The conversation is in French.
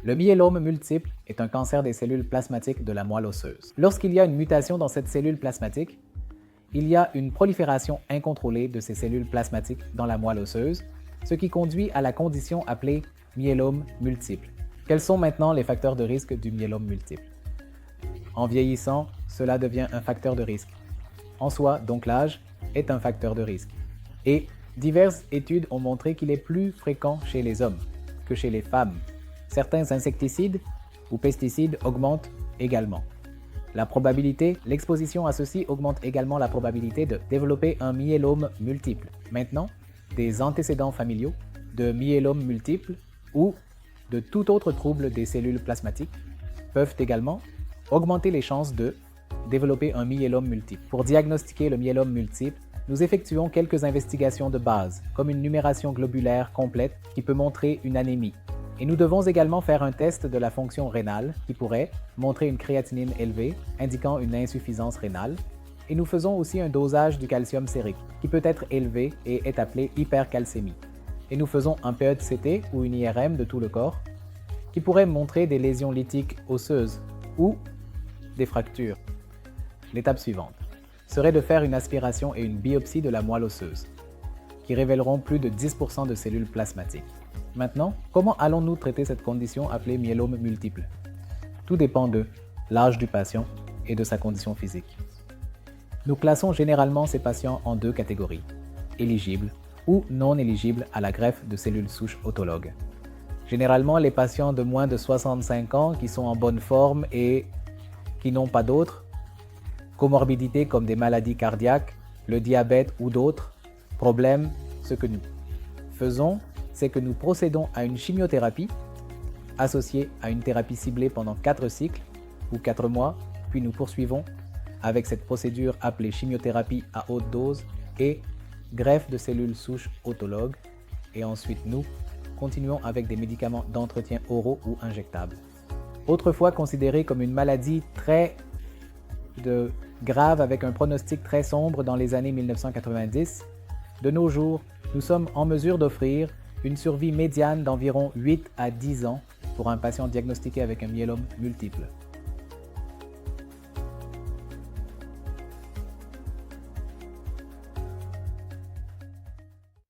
Le myélome multiple est un cancer des cellules plasmatiques de la moelle osseuse. Lorsqu'il y a une mutation dans cette cellule plasmatique, il y a une prolifération incontrôlée de ces cellules plasmatiques dans la moelle osseuse, ce qui conduit à la condition appelée myélome multiple. Quels sont maintenant les facteurs de risque du myélome multiple? En vieillissant, cela devient un facteur de risque. En soi, donc l'âge est un facteur de risque. Et diverses études ont montré qu'il est plus fréquent chez les hommes que chez les femmes. Certains insecticides ou pesticides augmentent également. L'exposition à ceux-ci augmente également la probabilité de développer un myélome multiple. Maintenant, des antécédents familiaux de myélome multiple ou de tout autre trouble des cellules plasmatiques peuvent également augmenter les chances de développer un myélome multiple. Pour diagnostiquer le myélome multiple, nous effectuons quelques investigations de base, comme une numération globulaire complète qui peut montrer une anémie. Et nous devons également faire un test de la fonction rénale qui pourrait montrer une créatinine élevée, indiquant une insuffisance rénale. Et nous faisons aussi un dosage du calcium sérique qui peut être élevé et est appelé hypercalcémie. Et nous faisons un PET-CT ou une IRM de tout le corps qui pourrait montrer des lésions lithiques osseuses ou des fractures. L'étape suivante serait de faire une aspiration et une biopsie de la moelle osseuse qui révéleront plus de 10% de cellules plasmatiques. Maintenant, comment allons-nous traiter cette condition appelée myélome multiple? Tout dépend de l'âge du patient et de sa condition physique. Nous classons généralement ces patients en deux catégories, éligibles ou non éligibles à la greffe de cellules souches autologues. Généralement, les patients de moins de 65 ans qui sont en bonne forme et qui n'ont pas d'autres comorbidités comme des maladies cardiaques, le diabète ou d'autres problèmes, ce que nous faisons, c'est que nous procédons à une chimiothérapie associée à une thérapie ciblée pendant 4 cycles ou 4 mois, puis nous poursuivons avec cette procédure appelée chimiothérapie à haute dose et greffe de cellules souches autologues, et ensuite nous continuons avec des médicaments d'entretien oraux ou injectables. Autrefois considérée comme une maladie très grave avec un pronostic très sombre dans les années 1990, de nos jours, nous sommes en mesure d'offrir une survie médiane d'environ 8 à 10 ans pour un patient diagnostiqué avec un myélome multiple.